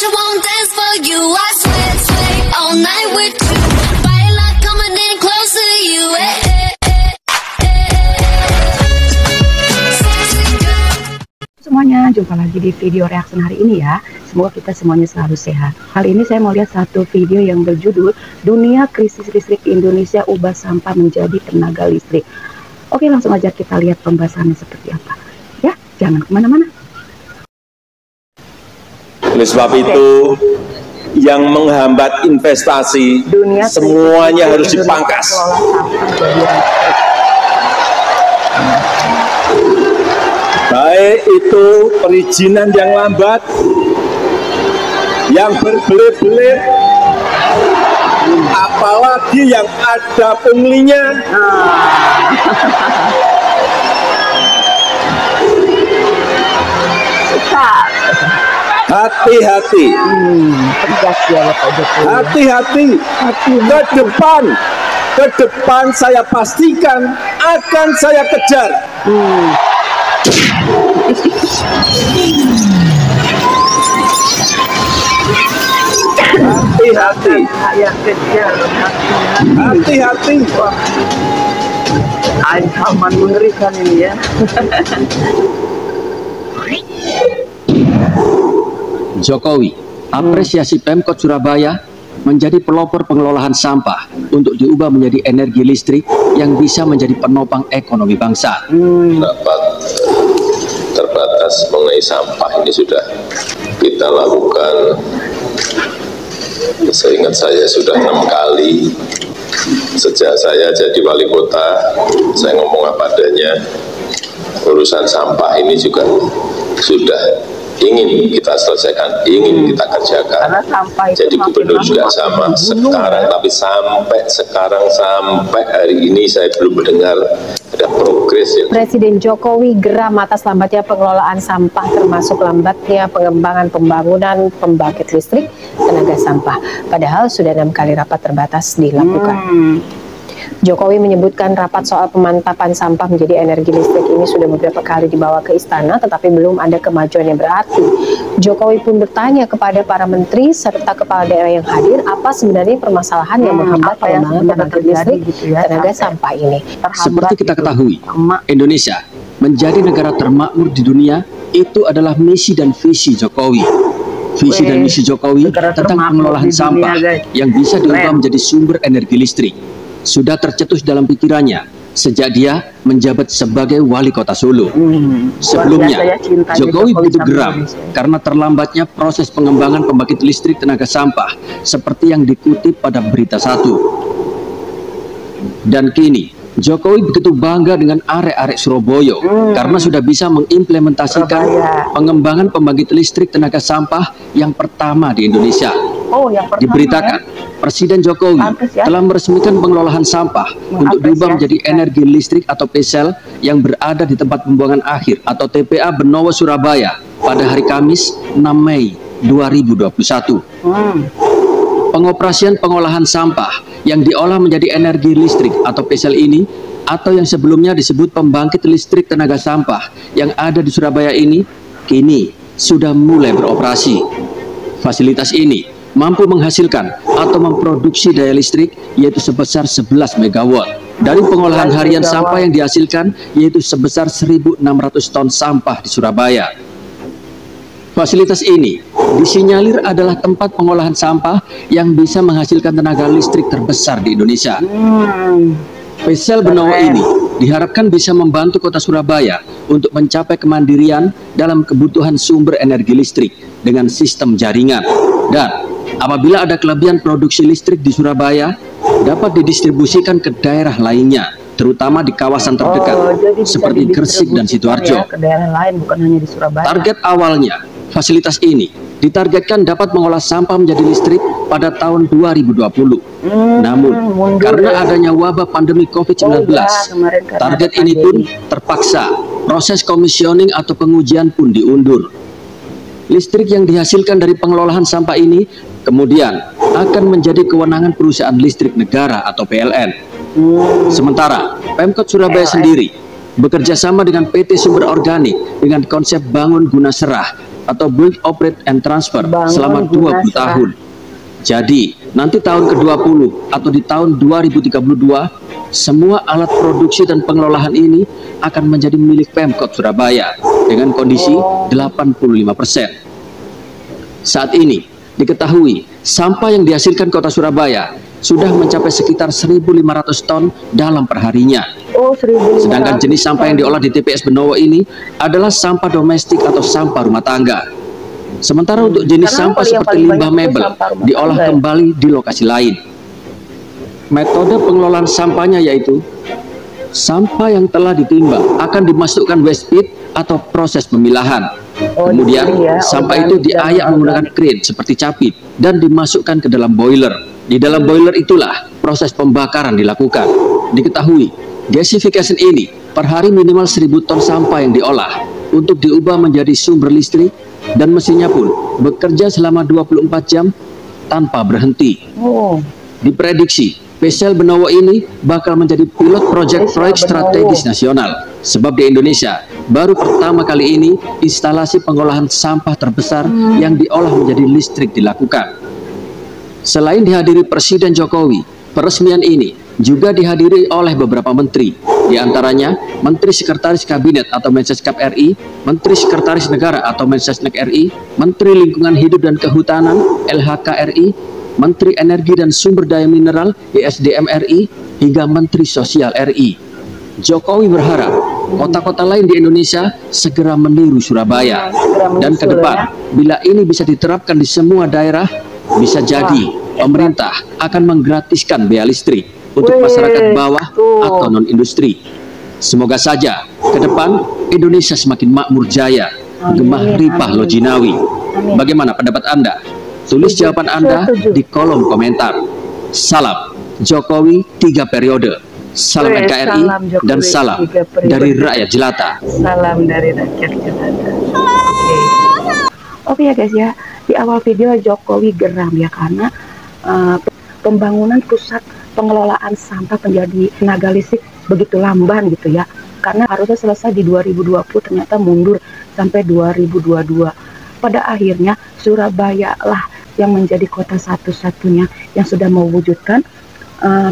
you, won't dance for you. I swear, swear, all night with you. Baila, coming in close to you. Semuanya, jumpa lagi di video reaction hari ini ya. Semoga kita semuanya selalu sehat. Kali ini saya mau lihat satu video yang berjudul Dunia Krisis Listrik Indonesia Ubah Sampah Menjadi Tenaga Listrik. Oke, langsung aja kita lihat pembahasannya seperti apa. Ya, jangan kemana-mana. Oleh sebab itu, yang menghambat investasi semuanya harus dipangkas. Baik itu perizinan yang lambat, yang berbelit-belit, apalagi yang ada punglinya. Hati-hati, hati-hati, ke depan saya pastikan akan saya kejar. Hati-hati, hati-hati. Ancaman mengerikan ini ya. Jokowi apresiasi Pemkot Surabaya menjadi pelopor pengelolaan sampah untuk diubah menjadi energi listrik yang bisa menjadi penopang ekonomi bangsa. Rapat terbatas mengenai sampah ini sudah kita lakukan, seingat saya sudah 6 kali sejak saya jadi wali kota. Saya ngomong apa adanya, urusan sampah ini juga sudah ingin kita selesaikan, ingin kita kerjakan. Jadi gubernur juga sama sekarang, tapi sampai sekarang, sampai hari ini saya belum mendengar ada progres. Presiden Jokowi geram atas lambatnya pengelolaan sampah, termasuk lambatnya pengembangan pembangunan pembangkit listrik tenaga sampah. Padahal sudah 6 kali rapat terbatas dilakukan. Jokowi menyebutkan rapat soal pemantapan sampah menjadi energi listrik ini sudah beberapa kali dibawa ke istana, tetapi belum ada kemajuan yang berarti. Jokowi pun bertanya kepada para menteri serta kepala daerah yang hadir, apa sebenarnya permasalahan yang menghambat pengembangan pembangkit listrik tenaga sampah ini. Seperti kita ketahui, Indonesia menjadi negara termakmur di dunia itu adalah misi dan visi Jokowi. Visi dan misi Jokowi tentang pengelolaan sampah yang bisa diubah menjadi sumber energi listrik sudah tercetus dalam pikirannya sejak dia menjabat sebagai wali kota Solo. Sebelumnya, Jokowi begitu geram karena terlambatnya proses pengembangan pembangkit listrik tenaga sampah seperti yang dikutip pada Berita 1. Dan kini, Jokowi begitu bangga dengan arek-arek Surabaya karena sudah bisa mengimplementasikan pengembangan pembangkit listrik tenaga sampah yang pertama di Indonesia. Diberitakan, Presiden Jokowi telah meresmikan pengelolaan sampah untuk diubah menjadi energi listrik atau PSL yang berada di tempat pembuangan akhir atau TPA Benowo Surabaya pada hari Kamis 6 Mei 2021. Pengoperasian pengolahan sampah yang diolah menjadi energi listrik atau PSL ini, atau yang sebelumnya disebut pembangkit listrik tenaga sampah yang ada di Surabaya ini, kini sudah mulai beroperasi. Fasilitas ini mampu menghasilkan atau memproduksi daya listrik yaitu sebesar 11 MW dari pengolahan harian sampah yang dihasilkan yaitu sebesar 1.600 ton sampah di Surabaya. Fasilitas ini disinyalir adalah tempat pengolahan sampah yang bisa menghasilkan tenaga listrik terbesar di Indonesia. PSL Benowo ini diharapkan bisa membantu kota Surabaya untuk mencapai kemandirian dalam kebutuhan sumber energi listrik dengan sistem jaringan, dan apabila ada kelebihan produksi listrik di Surabaya dapat didistribusikan ke daerah lainnya, terutama di kawasan terdekat seperti Gresik dan Sidoarjo. Target awalnya, fasilitas ini ditargetkan dapat mengolah sampah menjadi listrik pada tahun 2020. Namun, karena adanya wabah pandemi COVID-19, target ini pun terpaksa proses komisioning atau pengujian pun diundur. Listrik yang dihasilkan dari pengelolaan sampah ini kemudian akan menjadi kewenangan perusahaan listrik negara atau PLN. Sementara Pemkot Surabaya sendiri bekerja sama dengan PT Sumber Organik dengan konsep bangun guna serah atau build, operate, and transfer selama 20 tahun. Jadi, nanti tahun ke-20 atau di tahun 2032, semua alat produksi dan pengelolaan ini akan menjadi milik Pemkot Surabaya dengan kondisi 85%. Saat ini, diketahui sampah yang dihasilkan Kota Surabaya sudah mencapai sekitar 1.500 ton dalam perharinya. Sedangkan jenis sampah yang diolah di TPS Benowo ini adalah sampah domestik atau sampah rumah tangga. Sementara untuk jenis sampah seperti limbah mebel diolah kembali di lokasi lain. Metode pengelolaan sampahnya yaitu sampah yang telah ditimbang akan dimasukkan waste pit atau proses pemilahan. Kemudian sampah itu diayak menggunakan crane seperti capit dan dimasukkan ke dalam boiler. Di dalam boiler itulah proses pembakaran dilakukan. Diketahui gasification ini per hari minimal 1.000 ton sampah yang diolah untuk diubah menjadi sumber listrik, dan mesinnya pun bekerja selama 24 jam tanpa berhenti. Diprediksi PCL Benowo ini bakal menjadi pilot proyek strategis nasional, sebab di Indonesia baru pertama kali ini instalasi pengolahan sampah terbesar yang diolah menjadi listrik dilakukan. Selain dihadiri Presiden Jokowi, peresmian ini juga dihadiri oleh beberapa menteri, di antaranya Menteri Sekretaris Kabinet atau Mensekap RI, Menteri Sekretaris Negara atau Mensesnek RI, Menteri Lingkungan Hidup dan Kehutanan LHK RI, Menteri Energi dan Sumber Daya Mineral (ESDM) RI, hingga Menteri Sosial RI. Jokowi berharap kota-kota lain di Indonesia segera meniru Surabaya, dan ke depan bila ini bisa diterapkan di semua daerah, bisa jadi pemerintah akan menggratiskan biaya listrik untuk masyarakat bawah atau non-industri. Semoga saja ke depan Indonesia semakin makmur jaya, gemah ripah lojinawi. Bagaimana pendapat Anda? Tulis jawaban Anda di kolom komentar. Salam Jokowi 3 periode. Salam NKRI dan salam dari rakyat jelata. Salam dari rakyat jelata. Oke ya guys ya, di awal video Jokowi geram ya karena pembangunan pusat pengelolaan sampah menjadi tenaga listrik begitu lamban gitu ya, karena harusnya selesai di 2020 ternyata mundur sampai 2022. Pada akhirnya Surabaya lah yang menjadi kota satu-satunya yang sudah mewujudkan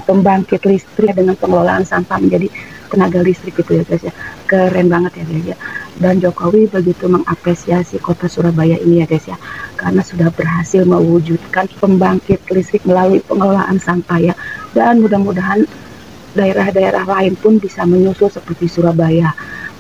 pembangkit listrik dengan pengelolaan sampah menjadi tenaga listrik gitu ya guys ya. Keren banget ya guys ya. Dan Jokowi begitu mengapresiasi kota Surabaya ini ya guys ya, karena sudah berhasil mewujudkan pembangkit listrik melalui pengelolaan sampah ya. Dan mudah-mudahan daerah-daerah lain pun bisa menyusul seperti Surabaya.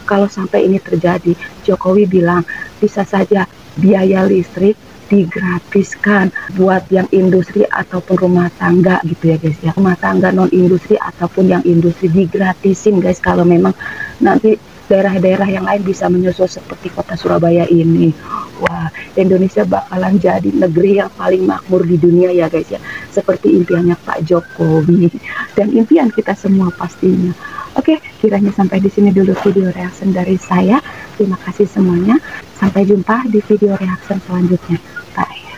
Kalau sampai ini terjadi, Jokowi bilang bisa saja biaya listrik digratiskan buat yang industri ataupun rumah tangga gitu ya guys ya. Rumah tangga non industri ataupun yang industri digratisin guys, kalau memang nanti daerah-daerah yang lain bisa menyusul seperti kota Surabaya ini. Wah, Indonesia bakalan jadi negeri yang paling makmur di dunia ya guys ya, seperti impiannya Pak Jokowi dan impian kita semua pastinya. Oke, kiranya sampai di sini dulu video reaction dari saya. Terima kasih semuanya. Sampai jumpa di video reaction selanjutnya. Bye.